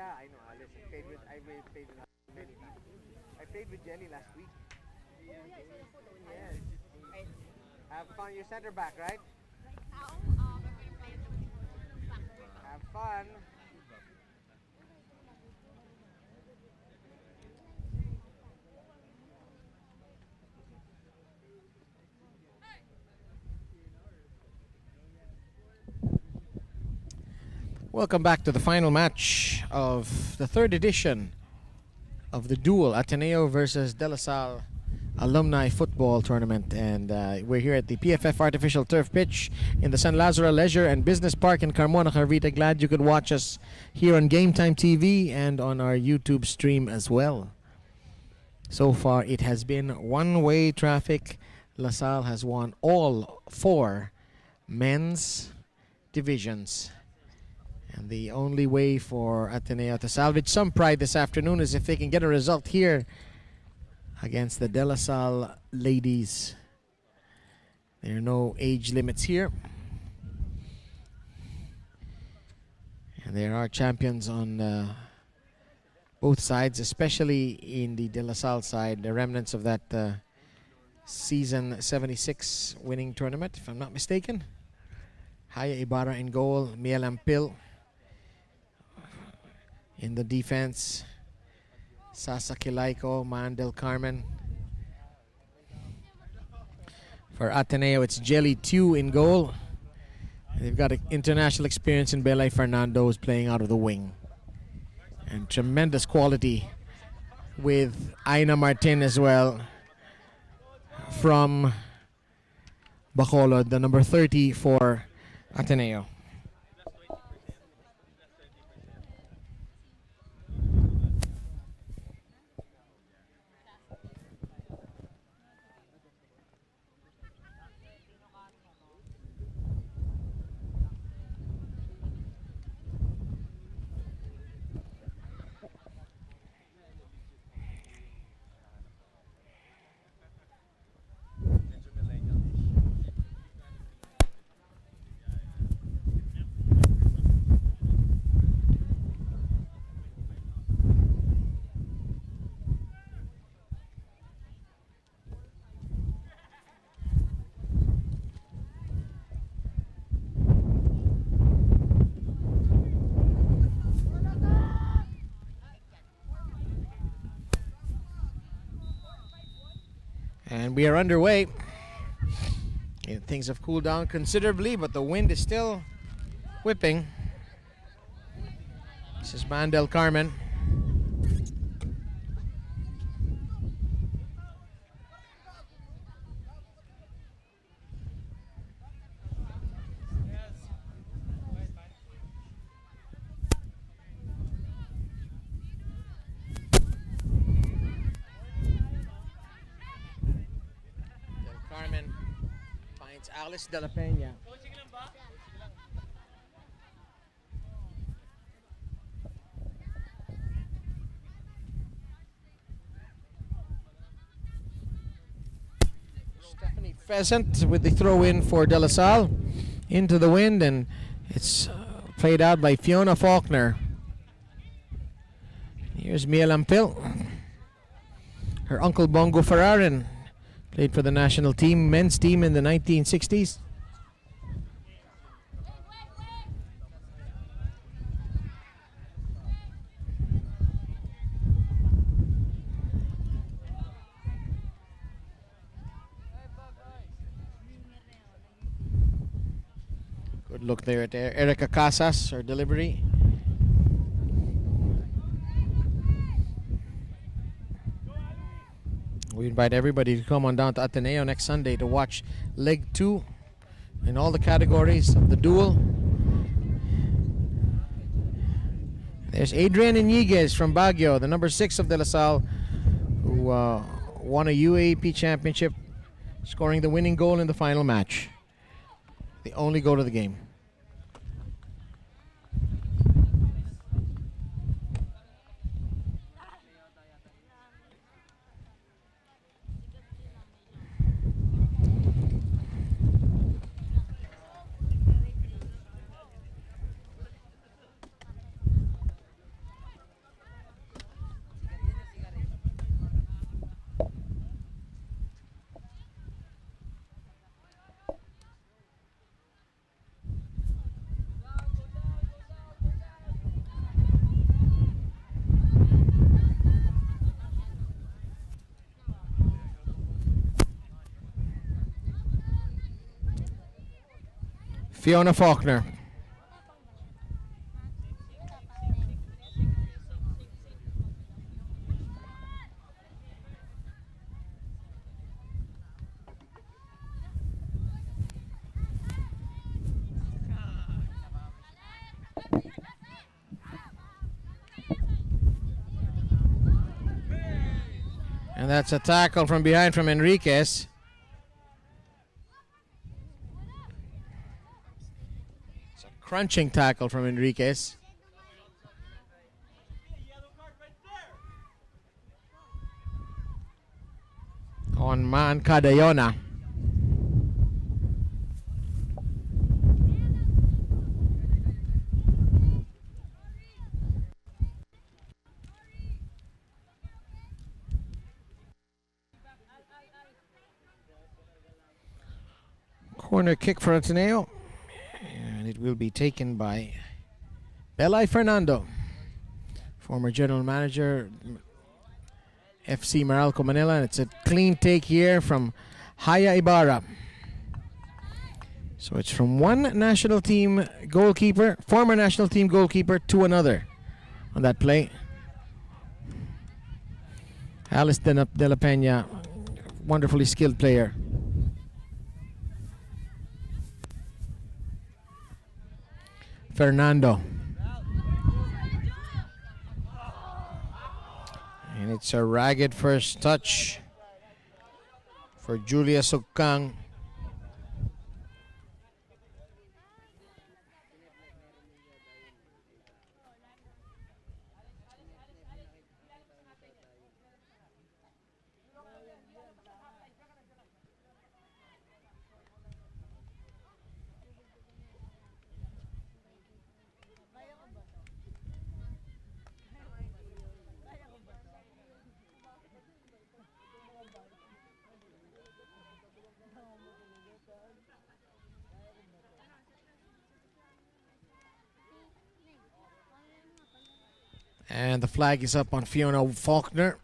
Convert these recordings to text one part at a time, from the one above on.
yeah, I know Alice. I played with many times. I played with Jenny last week. Yes. Have fun. You're center back, right? Have fun. Welcome back to the final match of the third edition of the Duel, Ateneo versus De La Salle Alumni Football Tournament. And we're here at the PFF Artificial Turf Pitch in the San Lazaro Leisure and Business Park in Carmona, Cavite. Glad you could watch us here on Game Time TV and on our YouTube stream as well. So far, it has been one-way traffic. La Salle has won all 4 men's divisions. And the only way for Ateneo to salvage some pride this afternoon is if they can get a result here against the De La Salle ladies. There are no age limits here. And there are champions on both sides, especially in the De La Salle side, the remnants of that season 76 winning tournament, if I'm not mistaken. Haya Ibarra in goal, Miel Ampil in the defense, Sasa Kilaiko, Mandel Carmen. For Ateneo, it's Jelly Tew in goal. They've got international experience in Belay Fernando, who's playing out of the wing. And tremendous quality with Aina Martin as well from Bacolod, the number 30 for Ateneo. And we are underway. And things have cooled down considerably, but the wind is still whipping. This is Mandel Carmen. Alice de la Peña. Stephanie Pheasant with the throw in for De La Salle into the wind, and it's played out by Fiona Faulkner. Here's Mia Lampil. Her uncle Bongo Ferrarin played for the national team, men's team in the 1960s. Good look there at Erica Casas, her delivery. We invite everybody to come on down to Ateneo next Sunday to watch Leg 2 in all the categories of the Duel. There's Adrian Iniguez from Baguio, the number 6 of De La Salle, who won a UAAP championship, scoring the winning goal in the final match. The only goal of the game. Fiona Faulkner. And that's a tackle from behind from Enriquez. It's a crunching tackle from Enriquez. On Man Cadayona. Corner kick for Ateneo, and it will be taken by Belay Fernando, former general manager, FC Meralco Manila, and it's a clean take here from Haya Ibarra. So it's from one national team goalkeeper, former national team goalkeeper, to another on that play. Alice de la Peña, wonderfully skilled player. Fernando. And it's a ragged first touch for Julia Sugkang. And the flag is up on Fiona Faulkner.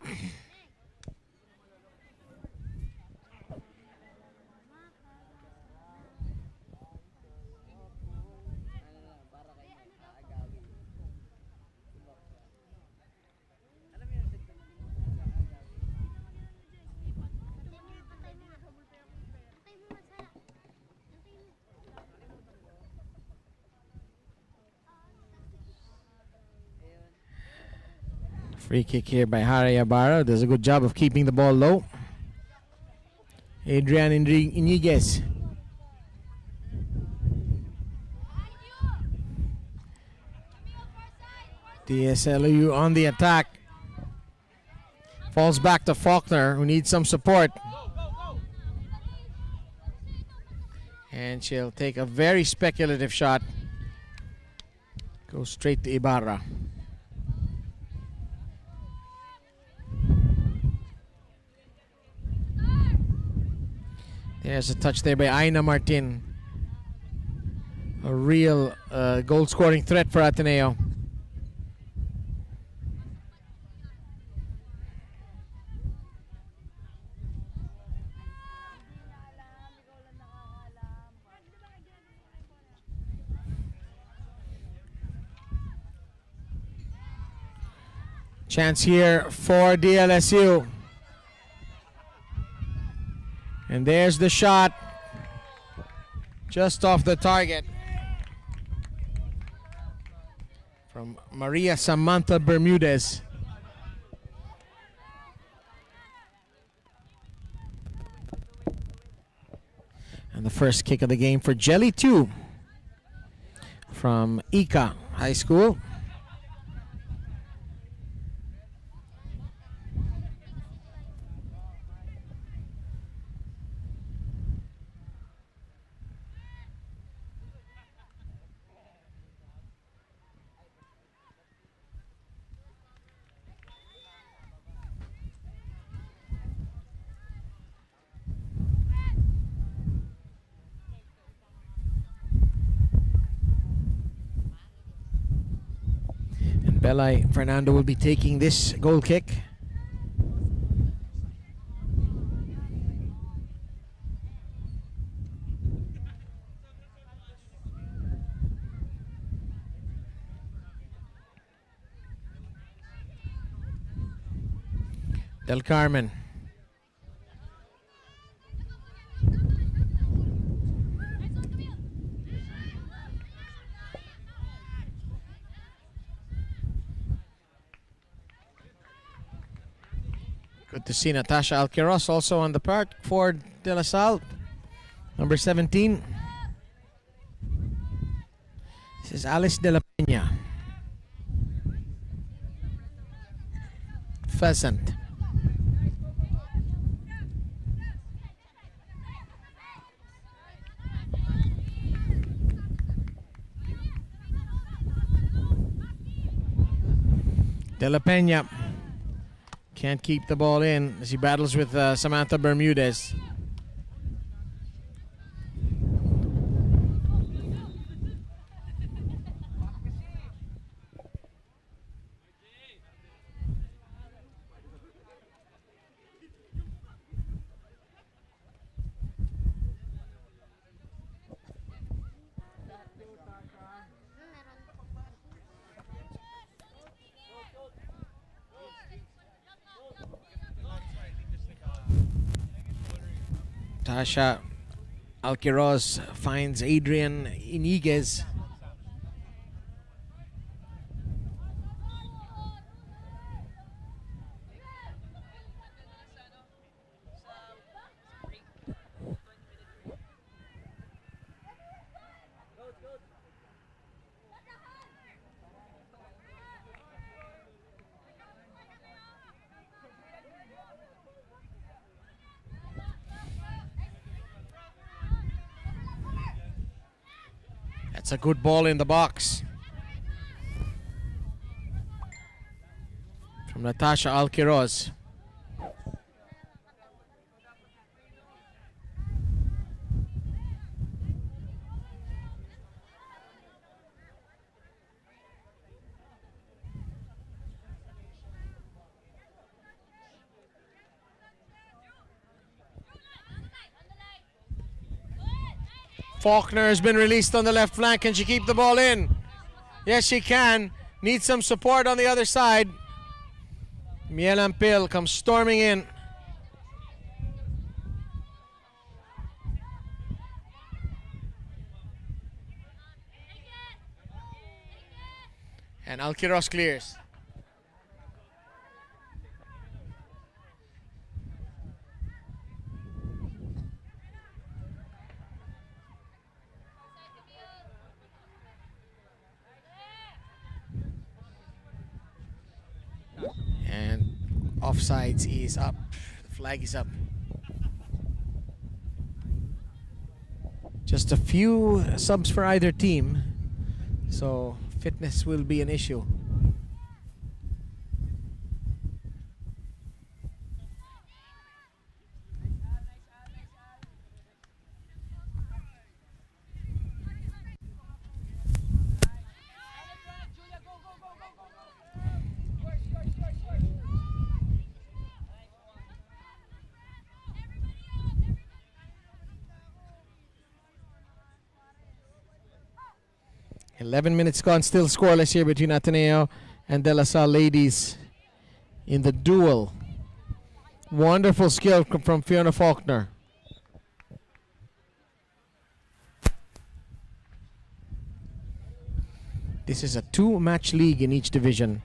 Free kick here by Harry Ibarra. Does a good job of keeping the ball low. Adrian Iniguez. DSLU on the attack. Falls back to Faulkner, who needs some support. And she'll take a very speculative shot. Goes straight to Ibarra. There's a touch there by Aina Martin. A real goal-scoring threat for Ateneo. Chance here for DLSU. And there's the shot. Just off the target. From Maria Samantha Bermudez. And the first kick of the game for Jelly 2 from Ika High School. Belay Fernando will be taking this goal kick. Del Carmen. Good to see Natasha Alquiros also on the park for De La Salle. Number 17. This is Alice de la Peña. Pheasant. De la Peña can't keep the ball in as he battles with Samantha Bermudez. Tasha Alquiros finds Adrian Iniguez. It's a good ball in the box from Natasha Alquiros. Faulkner has been released on the left flank. Can she keep the ball in? Yes, she can. Needs some support on the other side. Miel Ampil comes storming in. And Alquiros clears. And offsides is up. The flag is up. Just a few subs for either team, so fitness will be an issue. .11 minutes gone, still scoreless here between Ateneo and De La Salle ladies in the duel. Wonderful skill from Fiona Faulkner. This is a two-match league in each division.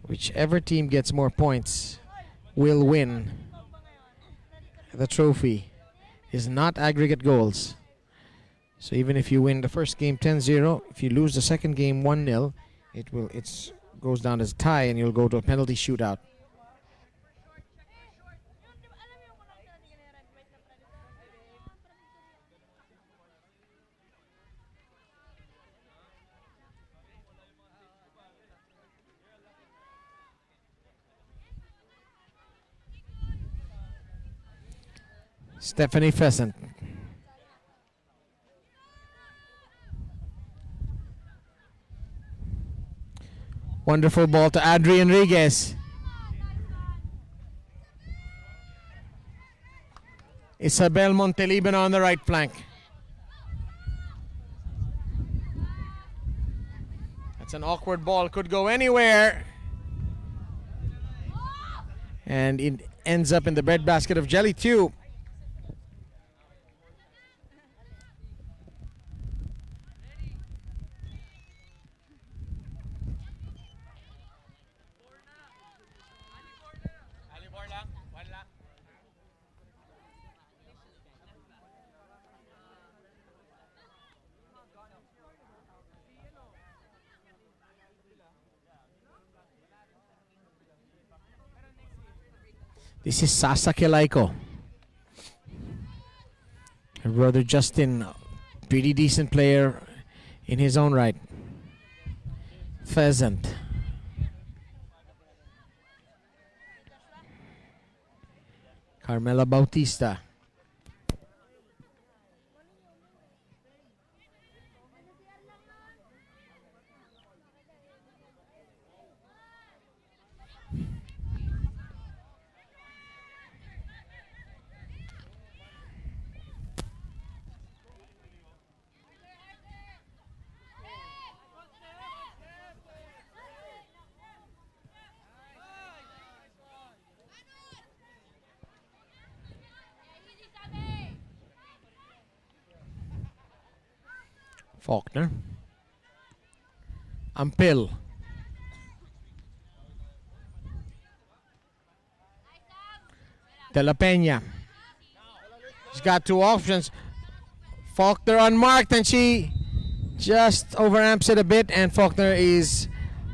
Whichever team gets more points will win the trophy. It's not aggregate goals. So even if you win the first game 10-0, if you lose the second game 1-0, it goes down as a tie and you'll go to a penalty shootout. Stephanie Pheasant. Wonderful ball to Adri Enriquez. Isabel Montelibano on the right flank. That's an awkward ball, could go anywhere. And it ends up in the breadbasket of Jelly 2. This is Sasaki Laiko. Her brother Justin, pretty decent player in his own right. Pheasant. Carmela Bautista. Faulkner. Ampil. De La Peña. She's got two options. Faulkner unmarked, and she just overamps it a bit, and Faulkner is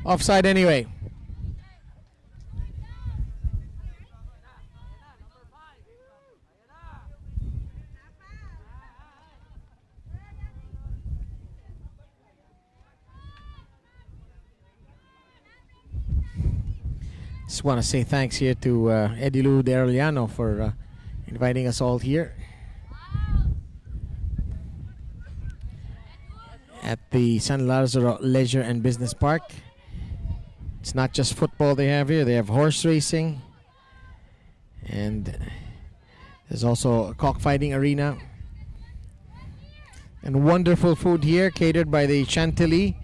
offside anyway. Just want to say thanks here to Edilu De Arellano for inviting us all here at the San Lazaro Leisure and Business Park. It's not just football they have here. They have horse racing, and there's also a cockfighting arena, and wonderful food here catered by the Chantilly,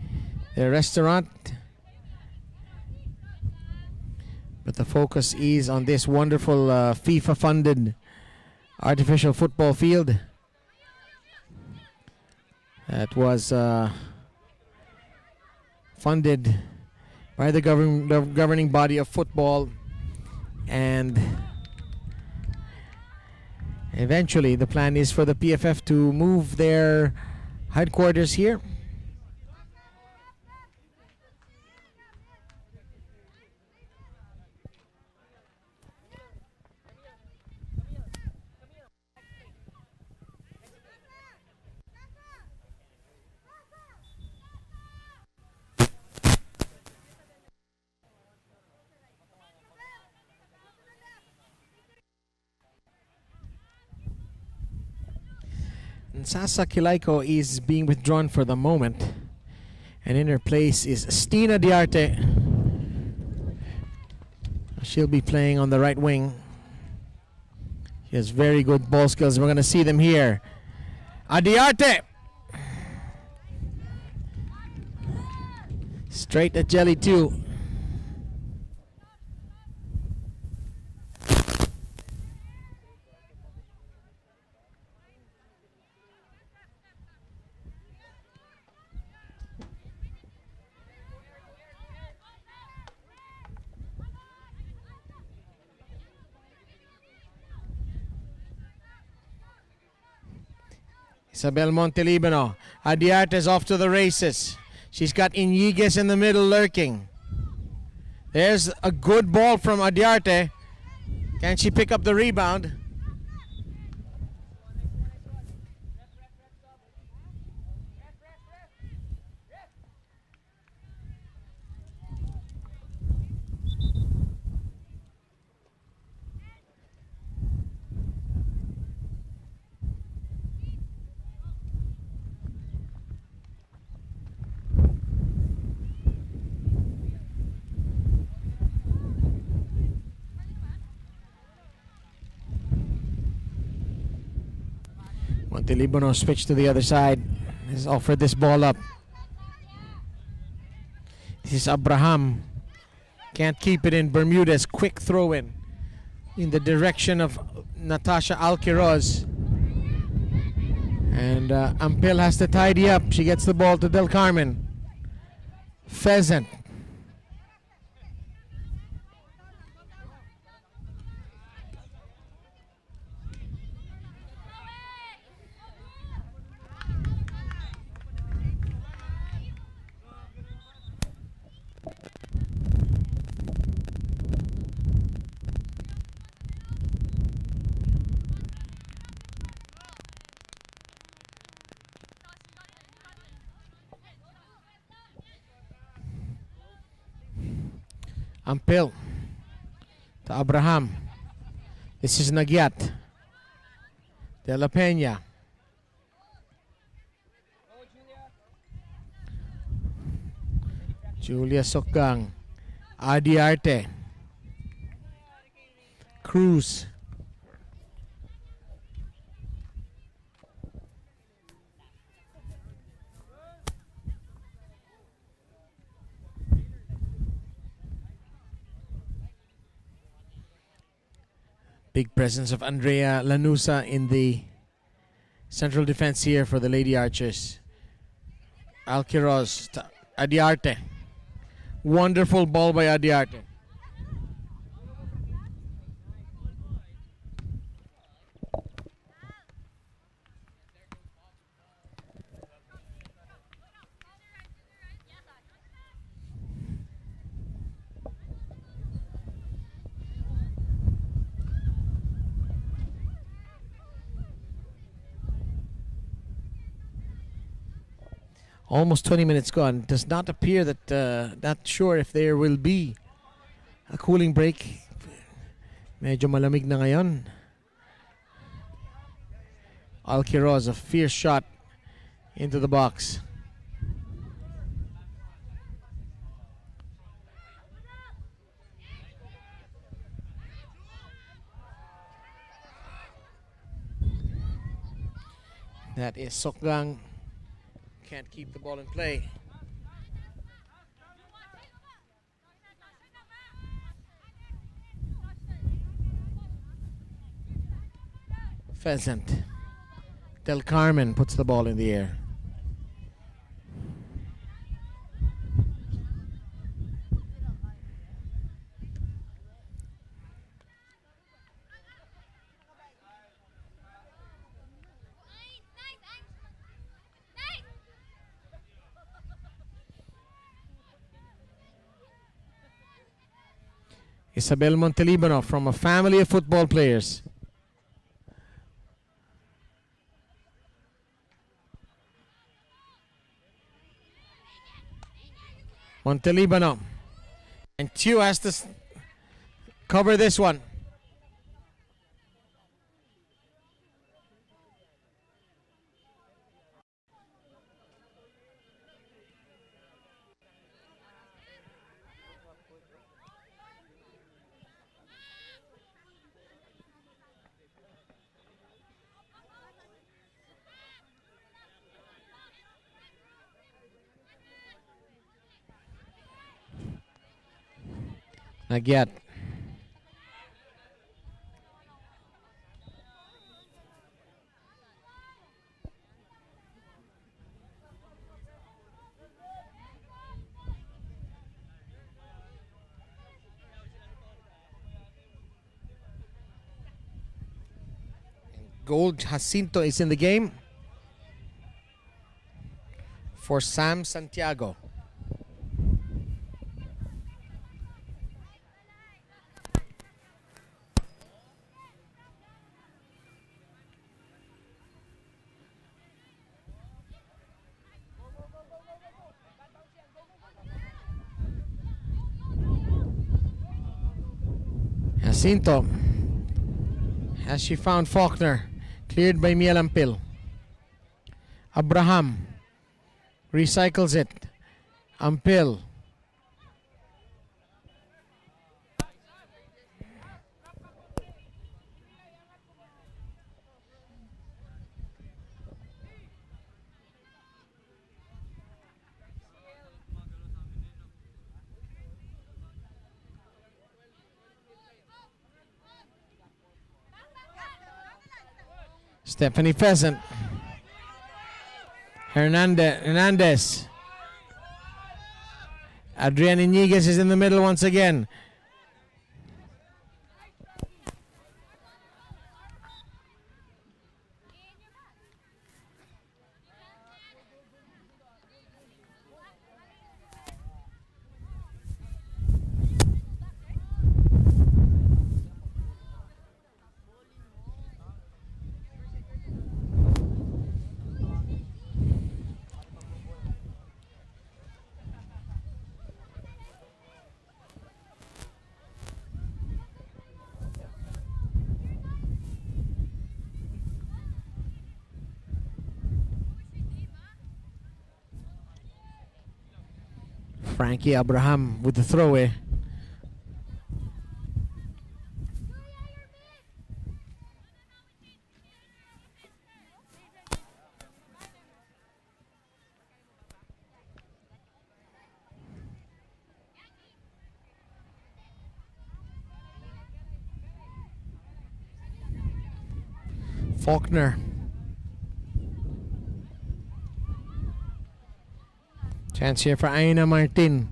their restaurant. But the focus is on this wonderful FIFA-funded artificial football field that was funded by the governing body of football, and eventually the plan is for the PFF to move their headquarters here. Sasa Kilaiko is being withdrawn for the moment, and in her place is Stina Diarte. She'll be playing on the right wing. She has very good ball skills. We're going to see them here. Diarte! Straight at Jelly 2. Isabel Montelibano. Adiarte is off to the races. She's got Iñiguez in the middle lurking. There's a good ball from Adiarte. Can she pick up the rebound? Montelibano switch to the other side. Has offered this ball up. This is Abraham. Can't keep it in. Bermudez, quick throw in. in the direction of Natasha Alquiroz. And Ampil has to tidy up. She gets the ball to Del Carmen. Pheasant. Ampil to Abraham. This is Nagyat. De La Peña. Julia Sokgang. Adi Arte. Cruz. Big presence of Andrea Lanusa in the central defense here for the Lady Archers. Alquiroz to Adiarte. Wonderful ball by Adiarte. Almost 20 minutes gone. Does not appear that, not sure if there will be a cooling break. Medyo malamig na ngayon. Alquiroz, a fierce shot into the box. That is Sokgang. Can't keep the ball in play. Pheasant. Del Carmen puts the ball in the air. Isabel Montelibano from a family of football players. Montelibano. And Chu has to cover this one. Nagyat. Gold Jacinto is in the game for Sam Santiago. Jacinto. Has she found Faulkner? Cleared by Miel Ampil. Abraham recycles it. Ampil. Stephanie Pheasant. Hernandez. Adrian Iniguez is in the middle once again. Frankie Abraham with the throw away. Faulkner. Chance here for Aina Martin.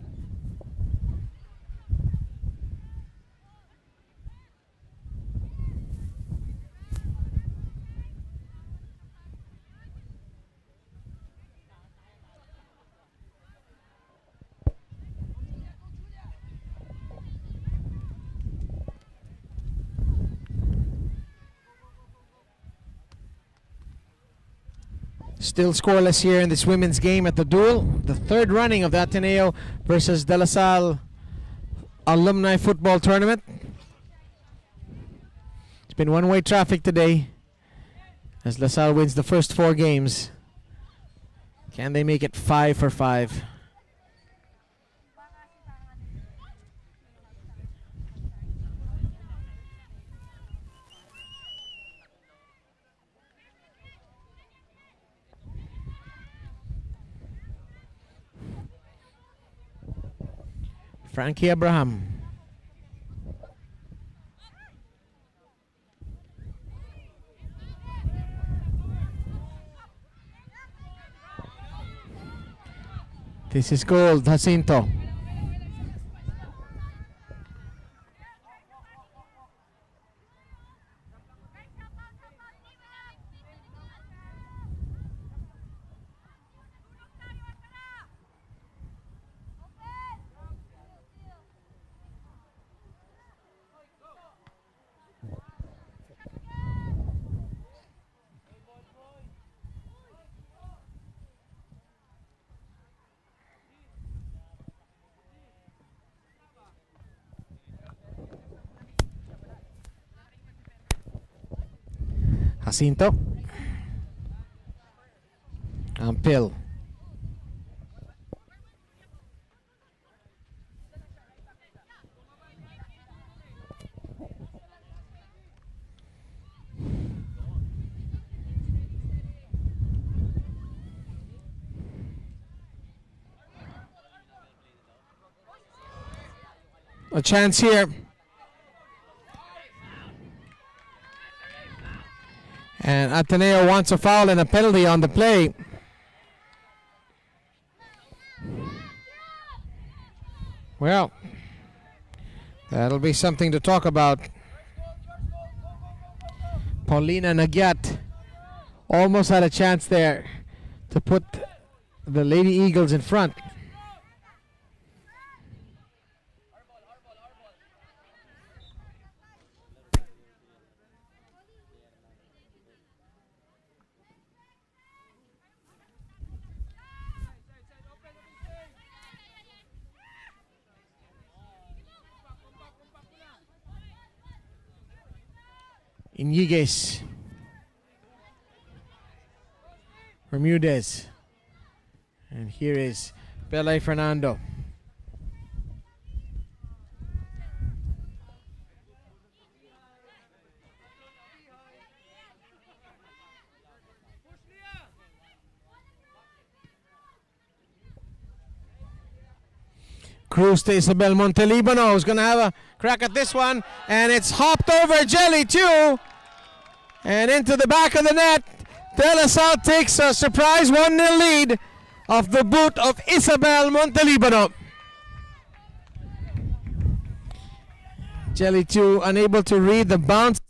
Still scoreless here in this women's game at the Duel. The third running of the Ateneo versus De La Salle Alumni Football Tournament. It's been one-way traffic today as La Salle wins the first 4 games. Can they make it 5 for 5? Frankie Abraham. This is gold, Jacinto. Jacinto. Ampil. A chance here. And Ateneo wants a foul and a penalty on the play. Well, that'll be something to talk about. Paulina Nagyat almost had a chance there to put the Lady Eagles in front. Iniguez. Bermudez. And here is Pele Fernando. Cruz to Isabel Montelibano, who's going to have a crack at this one. And it's hopped over Jelly too. And into the back of the net. De La Salle takes a surprise 1-0 lead off the boot of Isabel Montelibano. Jelly 2 unable to read the bounce.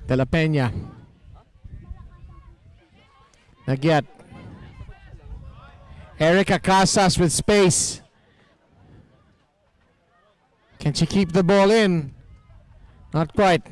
De La Peña. Nagyat. Erica Casas with space. Can she keep the ball in? Not quite.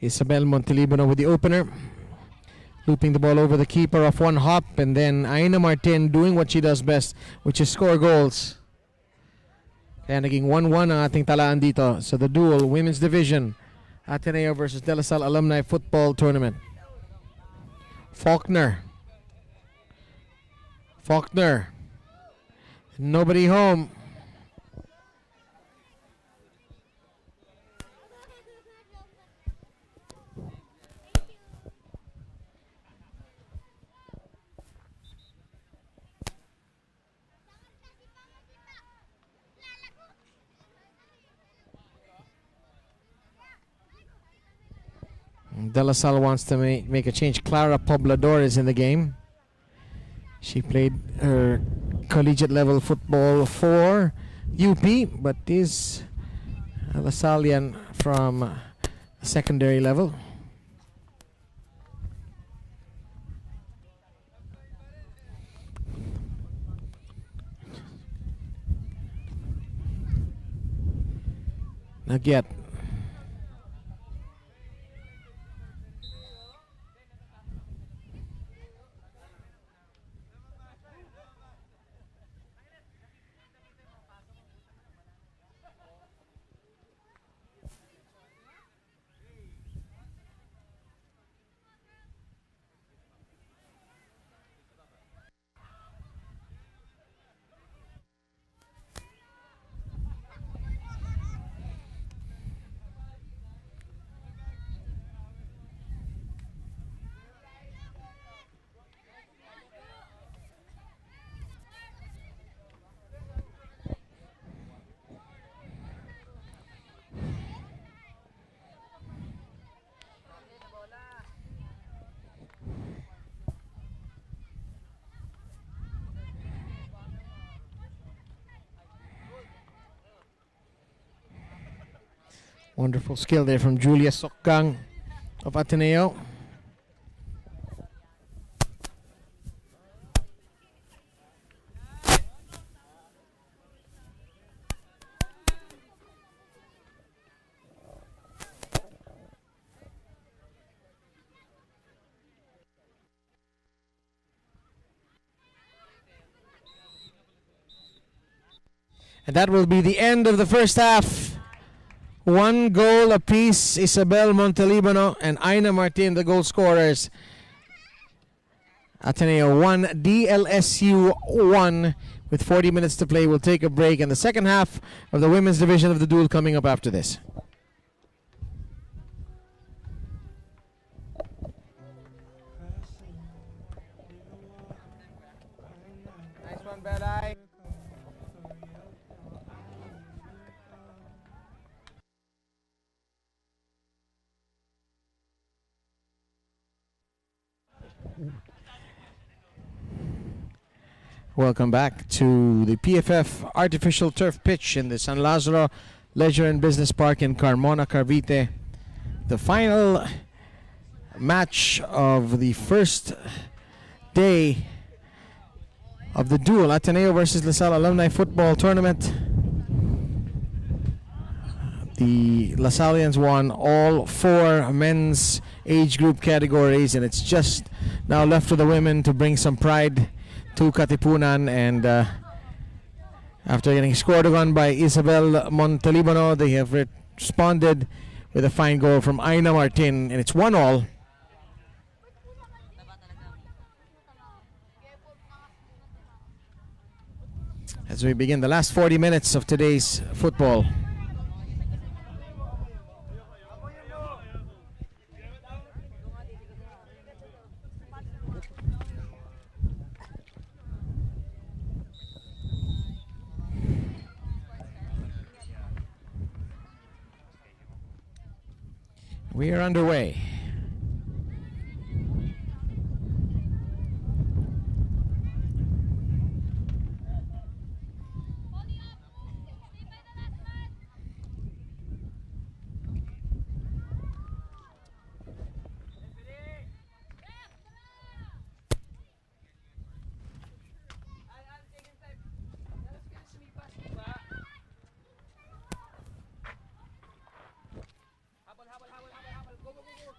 Isabel Montelibano with the opener. Looping the ball over the keeper off one hop, and then Aina Martin doing what she does best, which is score goals. Kaya naging 1-1 ang ating talaan dito sa the Duel Women's Division. Ateneo versus De La Salle Alumni Football Tournament. Faulkner. Nobody home. De La Salle wants to make a change. Clara Poblador is in the game. She played her collegiate level football for UP, but is a La Sallian from secondary level. Nagyat. Wonderful skill there from Julia Sokgang of Ateneo. And that will be the end of the first half. One goal apiece, Isabel Montelibano and Aina Martin, the goal scorers. Ateneo 1, DLSU 1. With 40 minutes to play, we'll take a break. And the second half of the women's division of the Duel coming up after this. Nice one, Bad Eye. Welcome back to the PFF artificial turf pitch in the San Lazaro Leisure and Business Park in Carmona, Cavite. The final match of the first day of the Duel, Ateneo versus La Salle Alumni Football Tournament. The La Sallians won all 4 men's age group categories, and it's just now left for the women to bring some pride to Katipunan. And after getting scored on by Isabel Montelibano, they have responded with a fine goal from Aina Martin, and it's 1-1. As we begin the last 40 minutes of today's football. We are underway.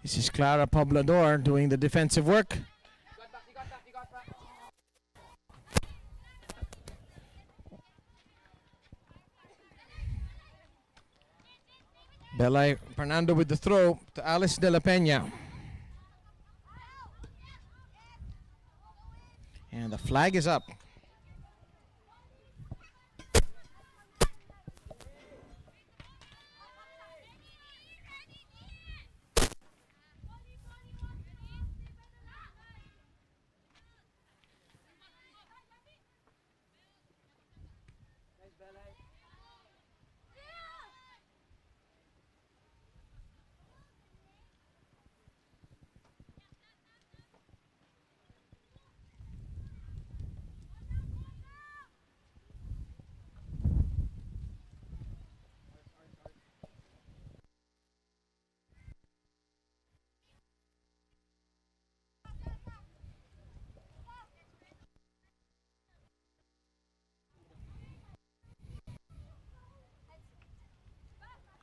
This is Clara Poblador doing the defensive work. Belay Fernando with the throw to Alice De La Peña. And the flag is up.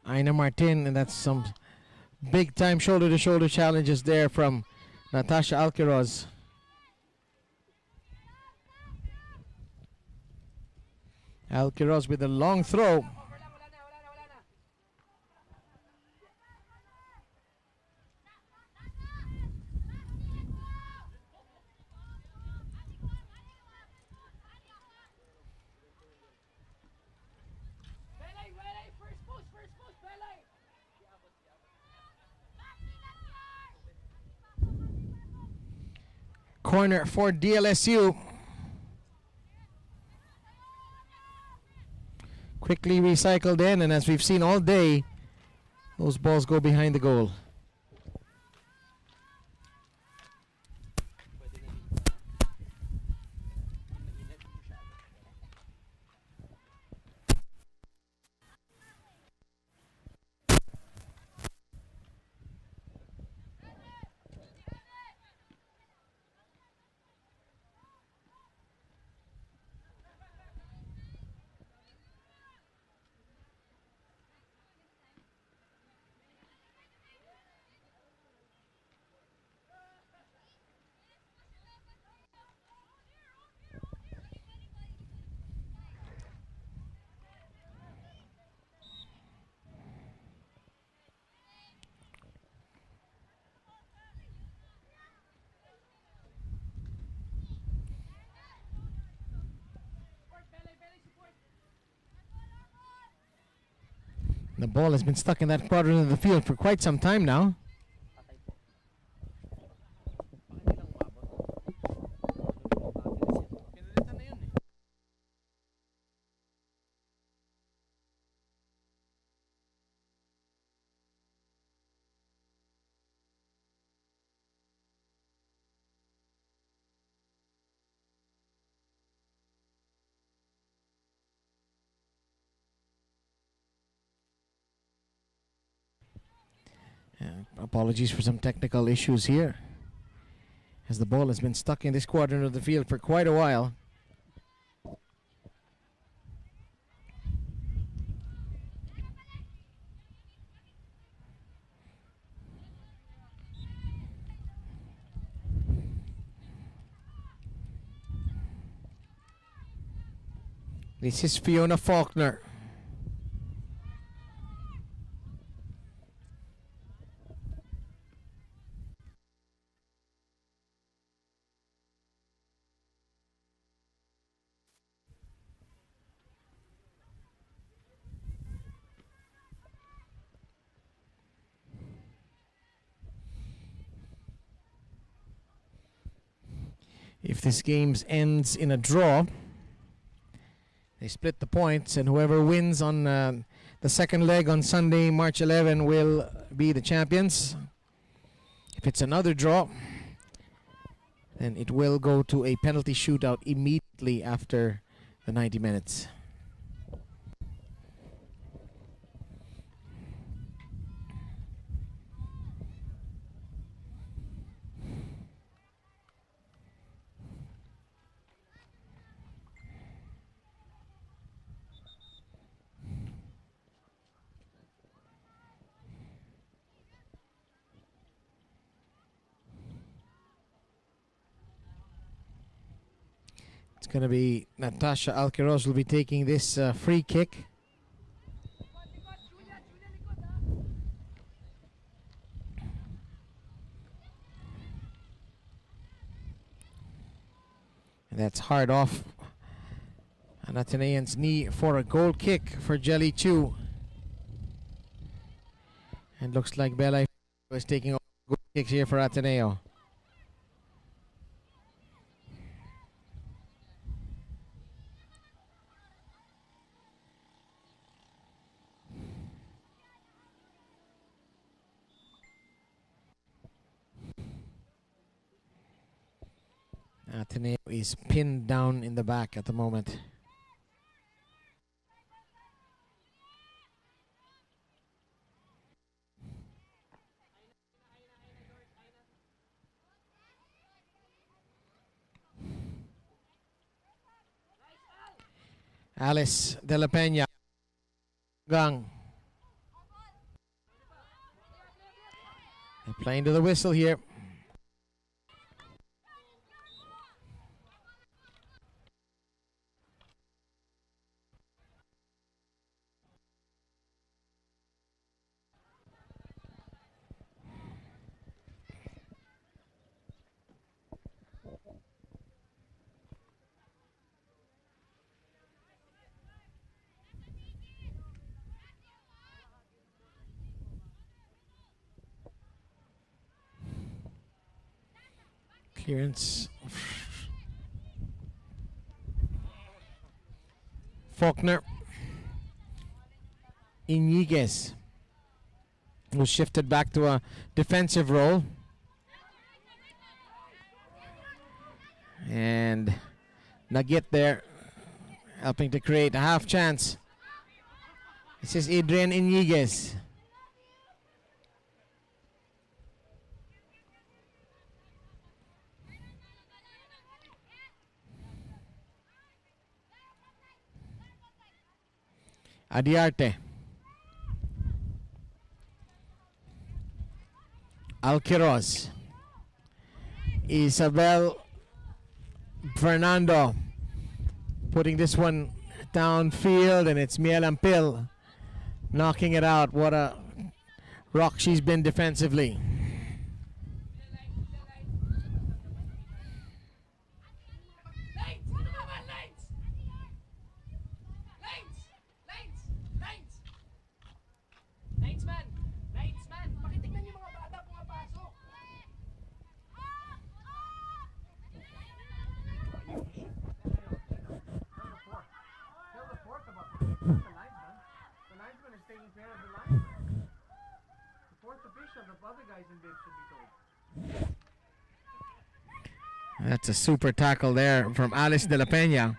Aina Martin, and that's some big time shoulder to shoulder challenges there from Natasha Alquiroz. Alquiroz with a long throw. Corner for DLSU. Quickly recycled in, and as we've seen all day, those balls go behind the goal. The ball has been stuck in that quadrant of the field for quite some time now. Apologies for some technical issues here, as the ball has been stuck in this quadrant of the field for quite a while. This is Fiona Faulkner. If this game ends in a draw, they split the points, and whoever wins on the second leg on Sunday, March 11, will be the champions. If it's another draw, then it will go to a penalty shootout immediately after the 90 minutes. It's going to be Natasha Alquiros will be taking this free kick. And that's hard off an Atenean's knee for a goal kick for Jelly Chu. And looks like Bella is taking goal kicks here for Ateneo. Ateneo is pinned down in the back at the moment. Alice De La Peña. Gang. They're playing to the whistle here. Clearance. Faulkner. Iniguez, who shifted back to a defensive role. And Nugget there, helping to create a half chance. This is Adrian Iniguez. Adiarte. Alquiros. Isabel Fernando putting this one downfield, and it's Miel Ampil knocking it out. What a rock she's been defensively. That's a super tackle there from Alice De La Peña.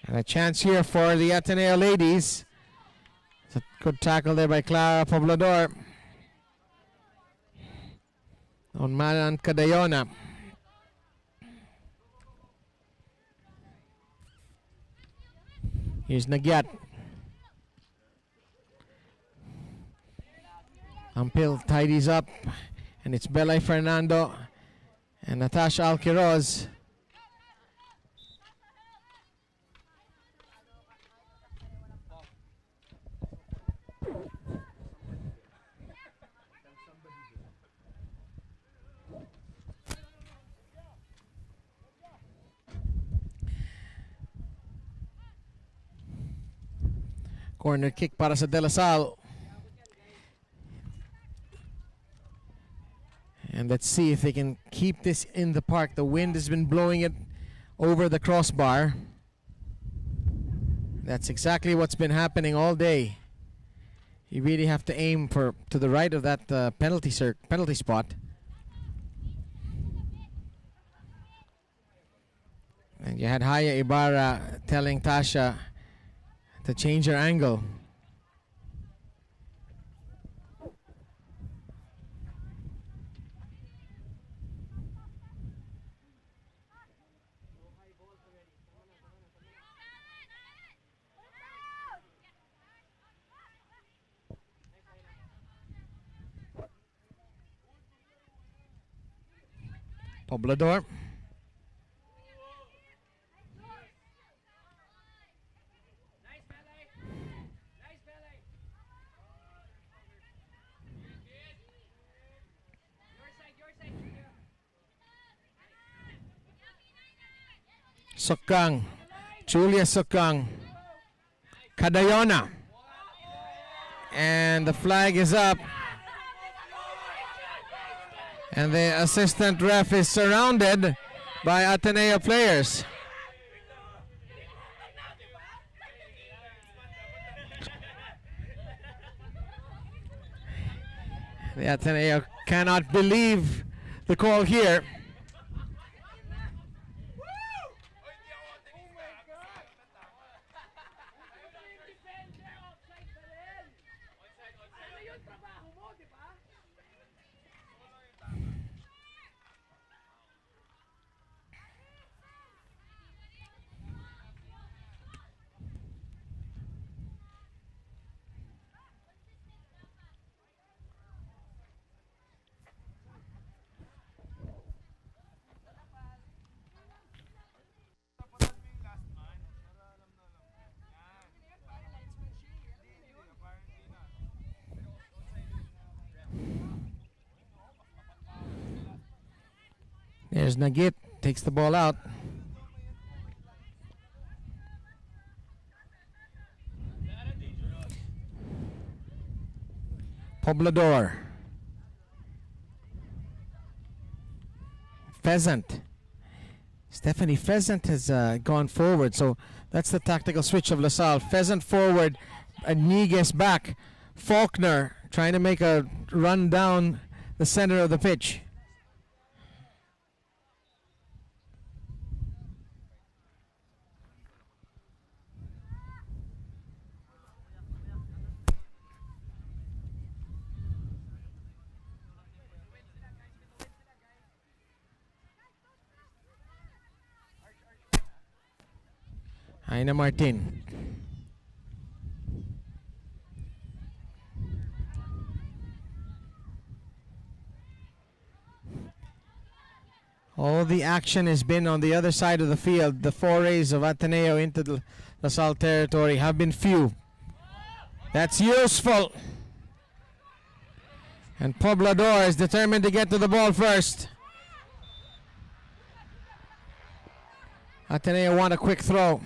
And a chance here for the Ateneo ladies. It's a good tackle there by Clara Poblador on Manan Cadayona. Here's Nagyat. Ampil tidies up, and it's Belay Fernando And Natasha Alquiroz. Corner kick para sa De La Salle. And let's see if they can keep this in the park. The wind has been blowing it over the crossbar. That's exactly what's been happening all day. You really have to aim to the right of that penalty spot. And you had Haya Ibarra telling Tasha to change her angle. Poblador. Sokang, Julia Sokang, Cadayona, and the flag is up, and the assistant ref is surrounded by Ateneo players. The Ateneo cannot believe the call here. There's Nagit, takes the ball out. Poblador. Pheasant. Stephanie Pheasant has gone forward, so that's the tactical switch of LaSalle. Pheasant forward, Niguez back. Faulkner trying to make a run down the center of the pitch. Aina Martin. All the action has been on the other side of the field. The forays of Ateneo into the LaSalle territory have been few. That's useful. And Poblador is determined to get to the ball first. Ateneo want a quick throw.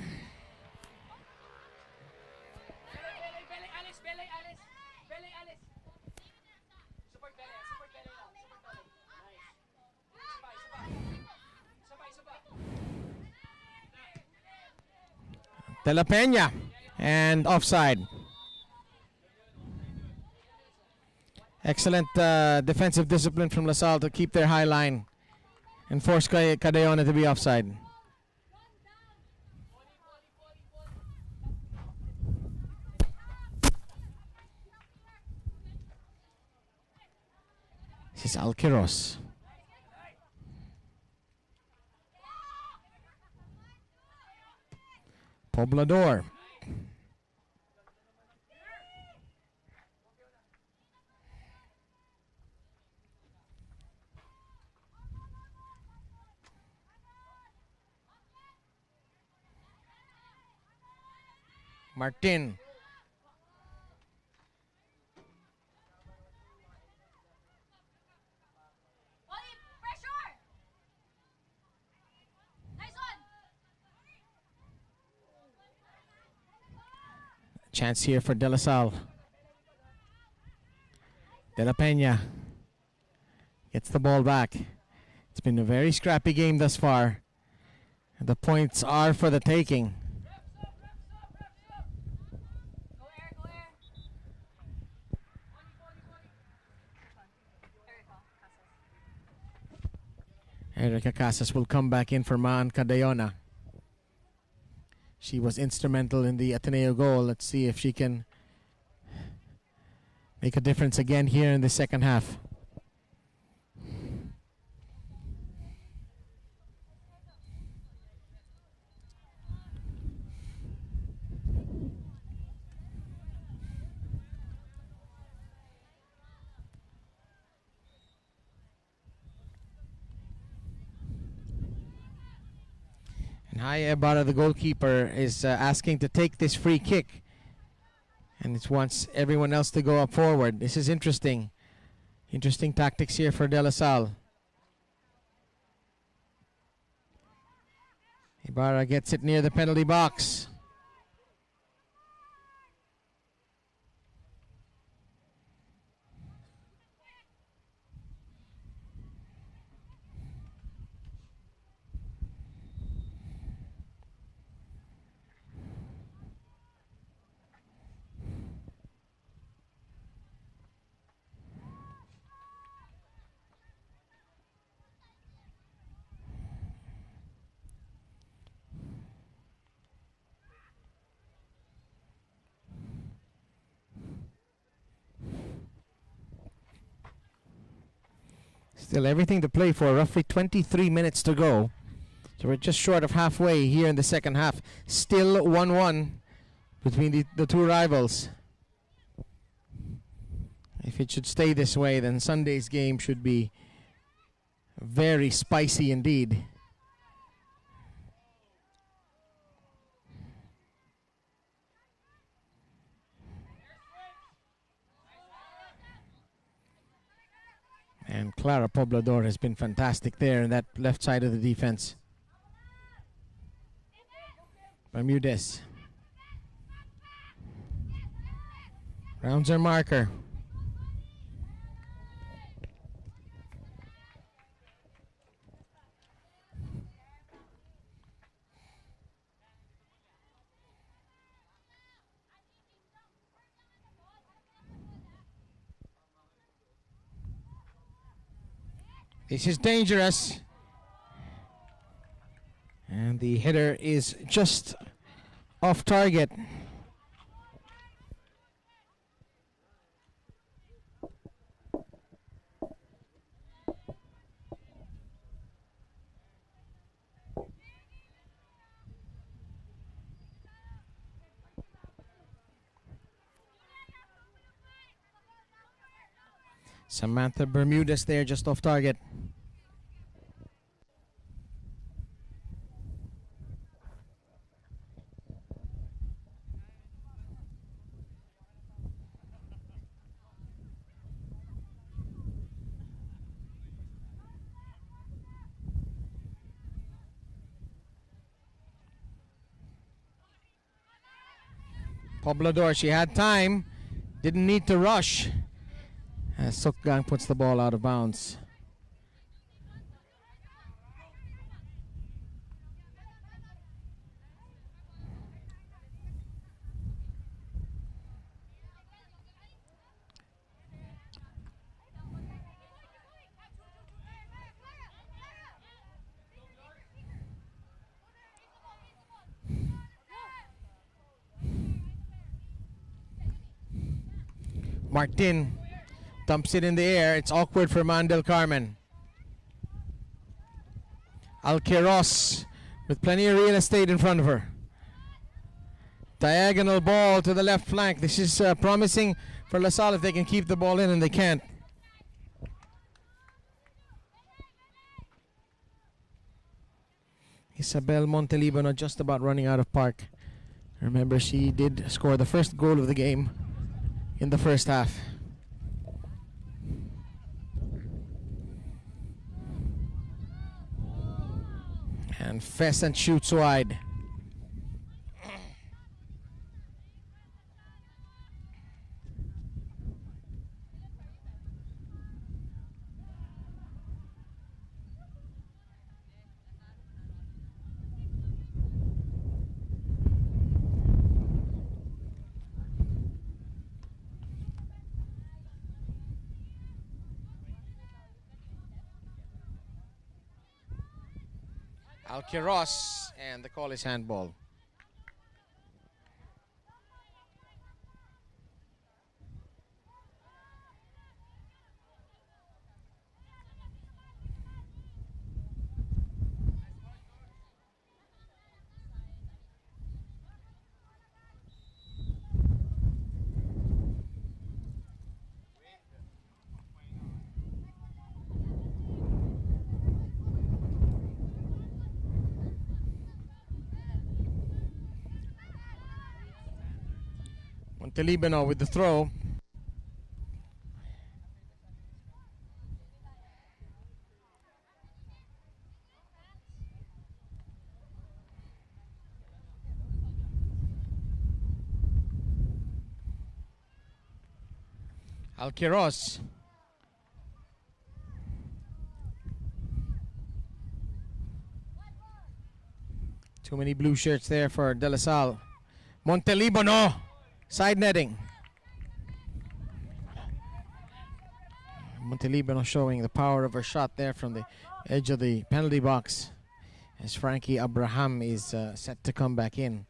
De La Peña, and offside. Excellent defensive discipline from LaSalle to keep their high line and force Cadayona to be offside. This is Alquiros. Poblador. Martin. Chance here for De La Salle. De La Peña gets the ball back. It's been a very scrappy game thus far. The points are for the taking. Erica Casas will come back in for Maan Cadayona. She was instrumental in the Ateneo goal. Let's see if she can make a difference again here in the second half. And Haya Ibarra, the goalkeeper, is asking to take this free kick. And it wants everyone else to go up forward. This is interesting. Interesting tactics here for De La Salle. Ibarra gets it near the penalty box. Still everything to play for, roughly 23 minutes to go. So we're just short of halfway here in the second half. Still 1-1 between the two rivals. If it should stay this way, then Sunday's game should be very spicy indeed. And Clara Poblador has been fantastic there in that left side of the defense. Bermudez rounds her marker. This is dangerous. And the header is just off target. Samantha Bermudez there, just off target. Poblador, she had time, didn't need to rush. As Sukgang puts the ball out of bounds. Martin dumps it in the air. It's awkward for Mandel Carmen. Alqueros with plenty of real estate in front of her. Diagonal ball to the left flank. This is promising for La Salle if they can keep the ball in, and they can't. Isabel Montelibano just about running out of park. Remember, she did score the first goal of the game in the first half. And Pheasant shoots wide. Alquiros, and the call is handball. Montelibano with the throw. Alquiros. Too many blue shirts there for De La Salle. Montelibano. Side netting. Montelibano showing the power of her shot there from the edge of the penalty box as Frankie Abraham is set to come back in.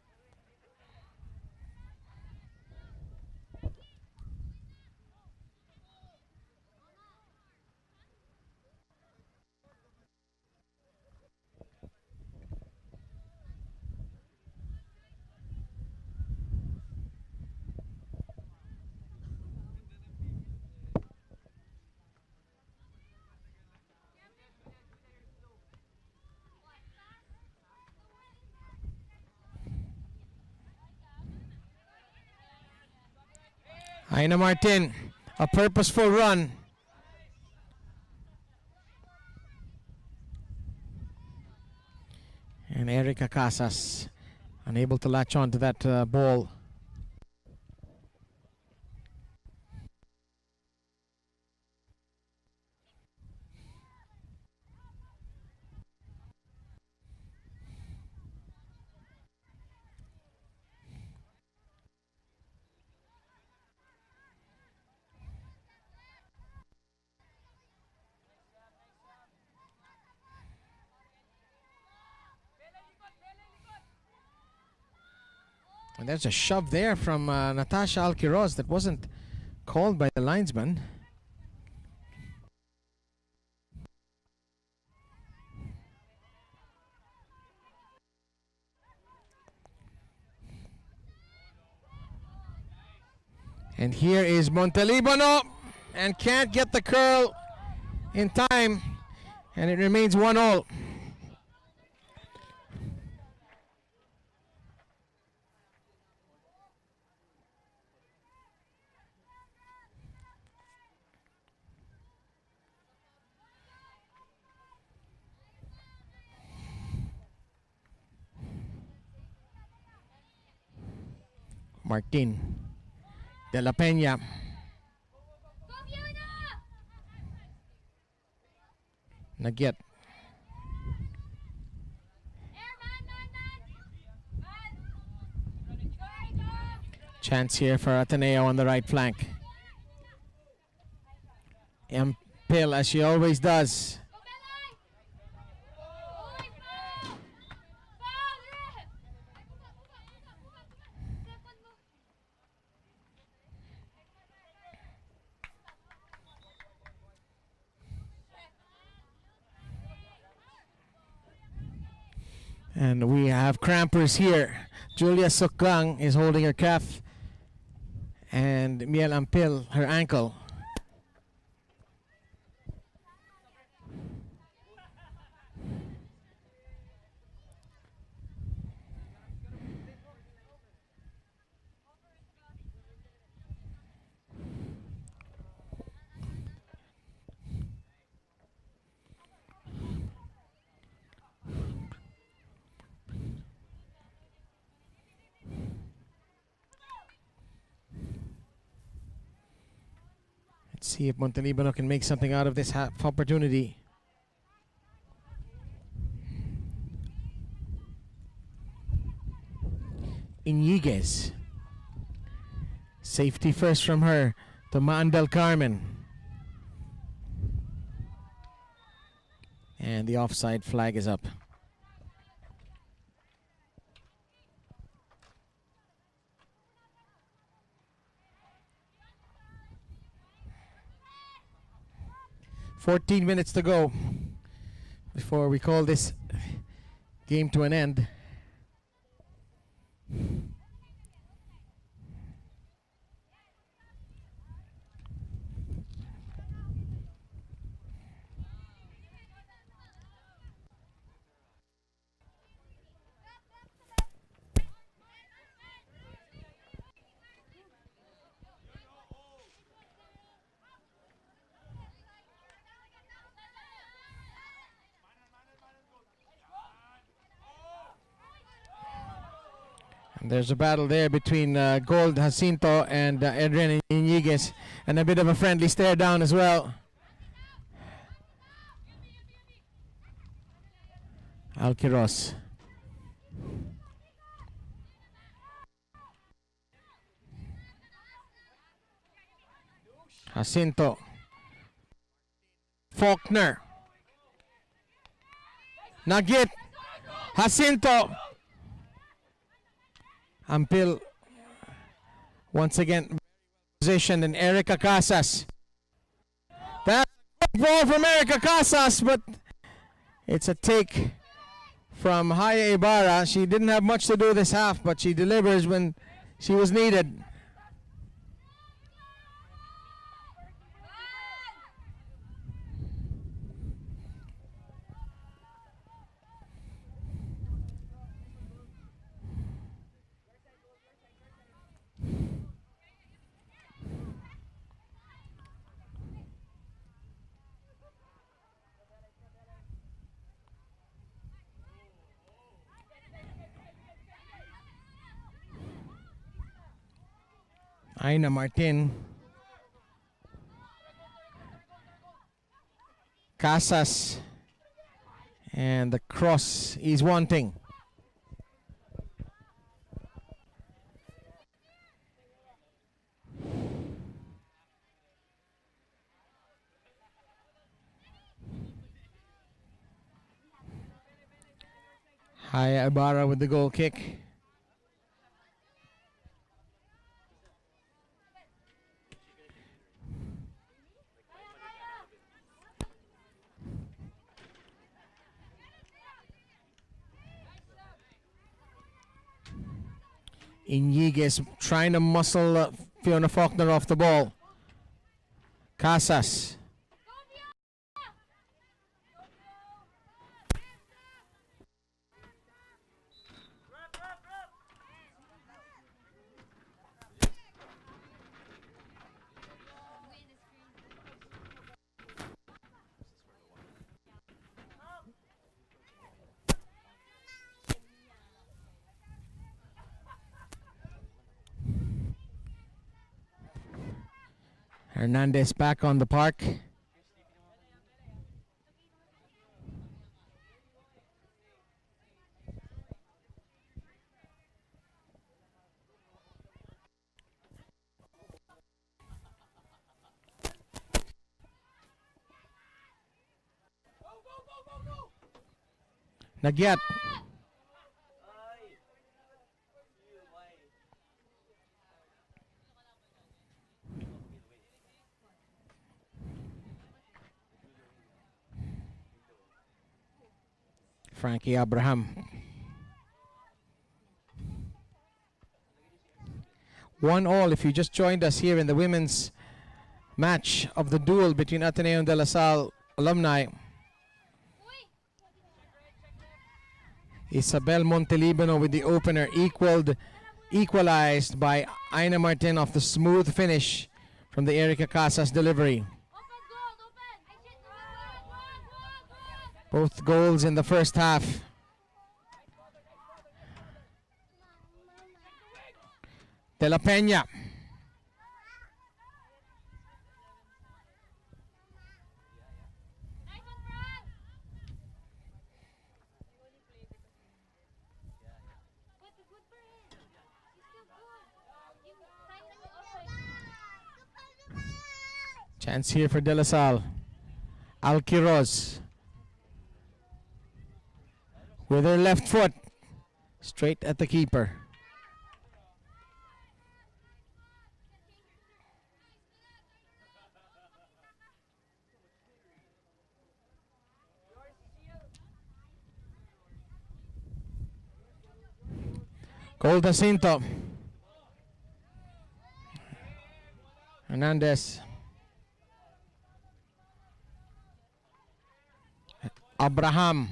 Aina Martin, a purposeful run. And Erica Casas unable to latch on to that ball. And there's a shove there from Natasha Alquiros that wasn't called by the linesman. And here is Montelibano and can't get the curl in time, and it remains 1-1. Martin De La Peña. Nagyet. Chance here for Ateneo on the right flank. Pill, as she always does. And we have crampers here. Julia Sokang is holding her calf, and Miel Ampil her ankle. See if Montelibano can make something out of this half opportunity. Iñiguez. Safety first from her to Maandel Carmen. And the offside flag is up. "14 minutes to go before we call this game to an end." There's a battle there between Gold Jacinto and Adrian Iñiguez, and a bit of a friendly stare down as well. Alquiros. Jacinto. Faulkner. Nagit. Jacinto. Ampil once again positioned, and Erica Casas. That's a ball from Erica Casas, but it's a take from Haya Ibarra. She didn't have much to do this half, but she delivers when she was needed. Aina Martin. Casas. And the cross is wanting. Haya Ibarra with the goal kick. Iñiguez trying to muscle Fiona Faulkner off the ball. Casas. Hernandez back on the park. Nagyat. Frankie Abraham. 1-1 if you just joined us here in the women's match of the duel between Ateneo and De La Salle Alumni. Isabel Montelibano with the opener equalized by Aina Martin off the smooth finish from the Erica Casas delivery. Both goals in the first half. De La Peña. Chance here for De La Salle. Alquiroz with her left foot straight at the keeper. Goal Jacinto. Hernandez. Abraham.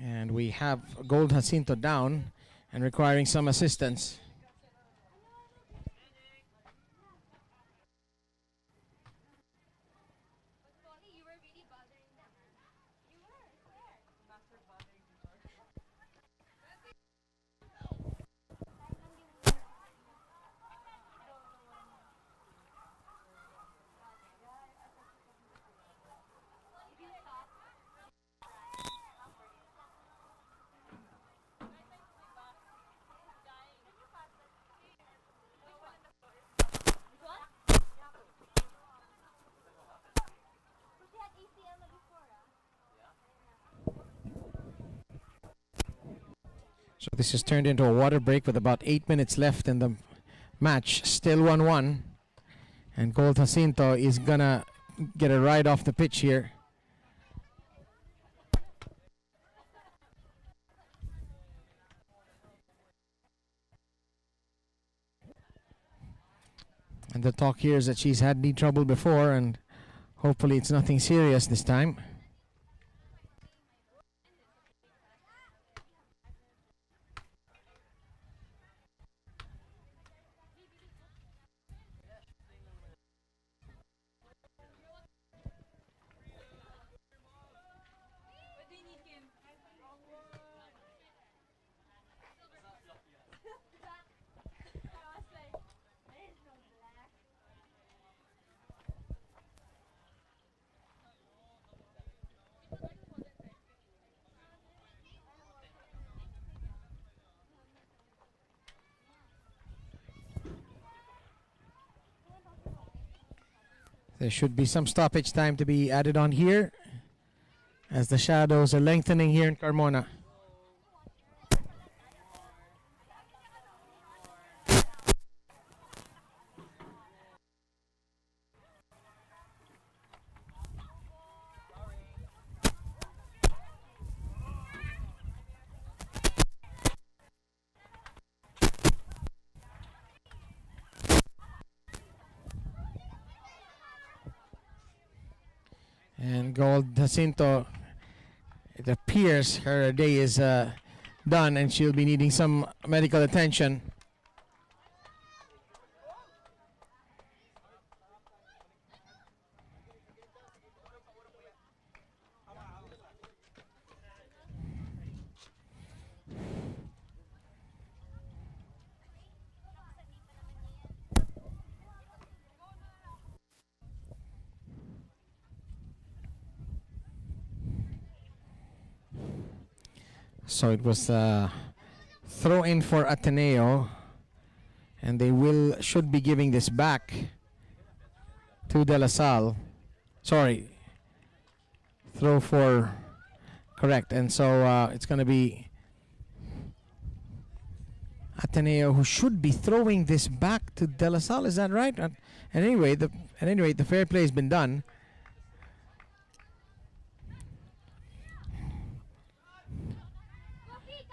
And we have Gold Jacinto down and requiring some assistance. So this has turned into a water break with about 8 minutes left in the match. Still 1-1. And Gold Jacinto is going to get a ride off the pitch here. And the talk here is that she's had knee trouble before, and hopefully it's nothing serious this time. There should be some stoppage time to be added on here as the shadows are lengthening here in Carmona. And Gold Jacinto, it appears her day is done and she'll be needing some medical attention. So it was a throw in for Ateneo, and they should be giving this back to De La Salle. Sorry, throw for correct, and so it's going to be Ateneo who should be throwing this back to De La Salle. Is that right? At any rate, the fair play has been done.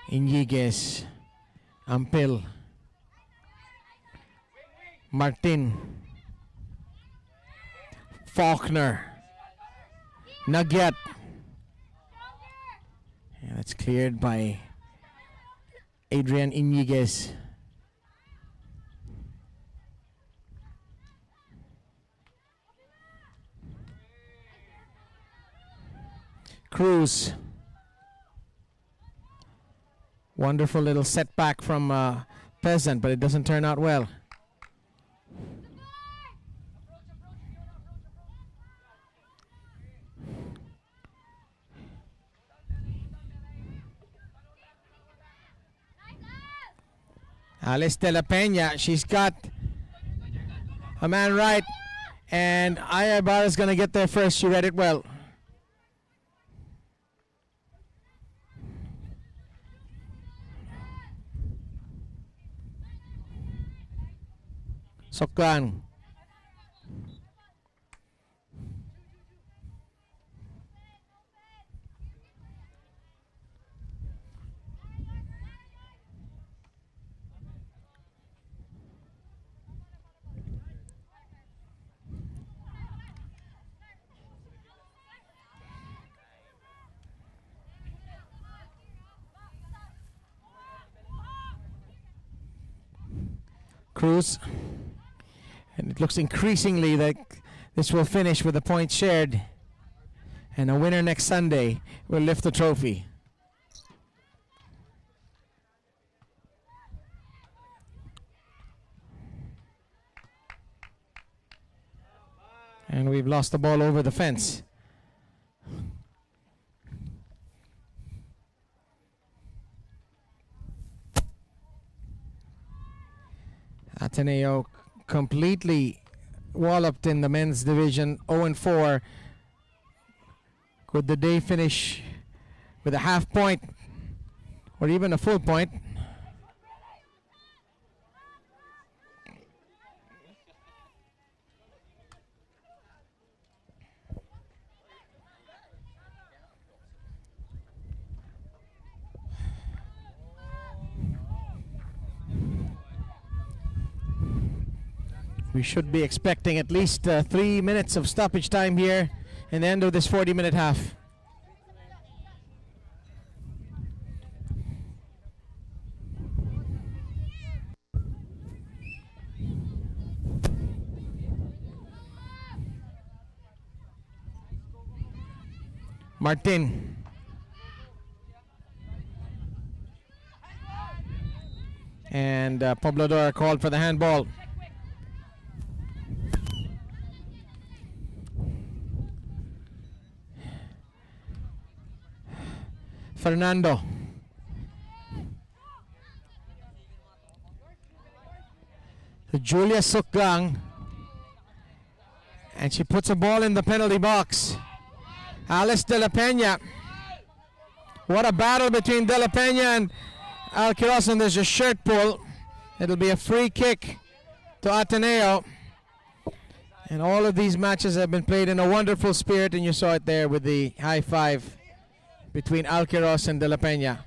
Iñiguez, Ampil, Martin, Faulkner, Nugget. Yeah, that's cleared by Adrian Iñiguez. Cruz. Wonderful little setback from Peasant, but it doesn't turn out well. Alice de la Peña, she's got a man right, and Aya Ibarra's going to get there first. She read it well. Soklan. Cruz. And it looks increasingly like this will finish with a point shared. And a winner next Sunday will lift the trophy. And we've lost the ball over the fence. Ateneo completely walloped in the men's division, 0-4. Could the day finish with a half point or even a full point? We should be expecting at least 3 minutes of stoppage time here in the end of this 40-minute half. Martin. And Poblador called for the handball. Fernando. To Julia Sukgang. And she puts a ball in the penalty box. Alice de la Peña. What a battle between de la Peña and Alquiros, and there's a shirt pull. It'll be a free kick to Ateneo. And all of these matches have been played in a wonderful spirit, and you saw it there with the high five between Alquiros and de la Peña.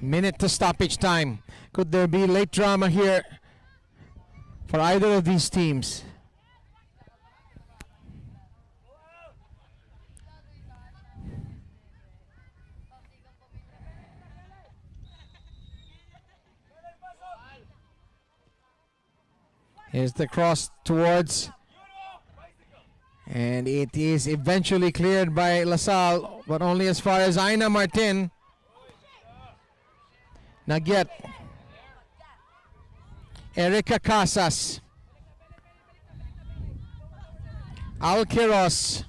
Minute to stoppage time. Could there be late drama here for either of these teams? Here's the cross towards, and it is eventually cleared by LaSalle, but only as far as Aina Martin. Nagyet. Erica Casas. Alquiros.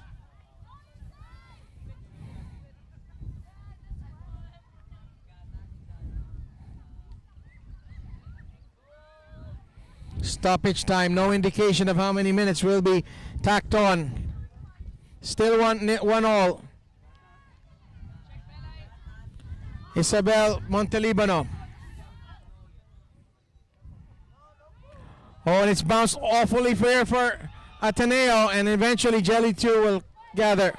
Stoppage time, no indication of how many minutes will be tacked on. Still 1-1 Isabel Montelibano. Oh, and it's bounced awfully fair for Ateneo, and eventually Jelly 2 will gather.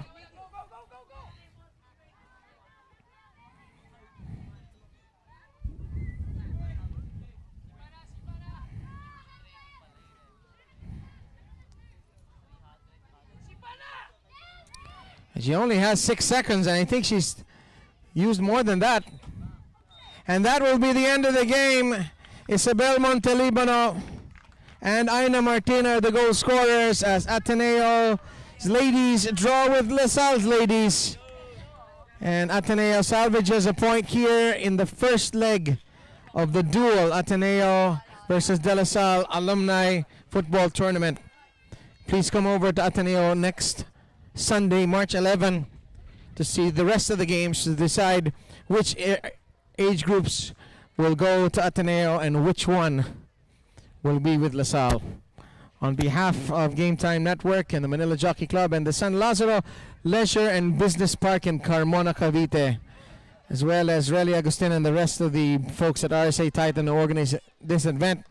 She only has 6 seconds, and I think she's used more than that. And that will be the end of the game. Isabel Montelibano and Aina Martin are the goal scorers as Ateneo's ladies draw with LaSalle's ladies. And Ateneo salvages a point here in the first leg of the Duel, Ateneo versus De La Salle Alumni Football Tournament. Please come over to Ateneo next Sunday, March 11, to see the rest of the games, to decide which age groups will go to Ateneo and which one will be with LaSalle. On behalf of Game Time Network and the Manila Jockey Club and the San Lazaro Leisure and Business Park in Carmona, Cavite, as well as Relly Agustin and the rest of the folks at RSA Titan who organize this event,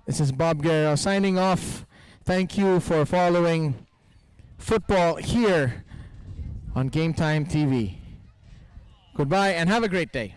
this is Bob Guerrero signing off. Thank you for following football here on Game Time TV. Goodbye and have a great day.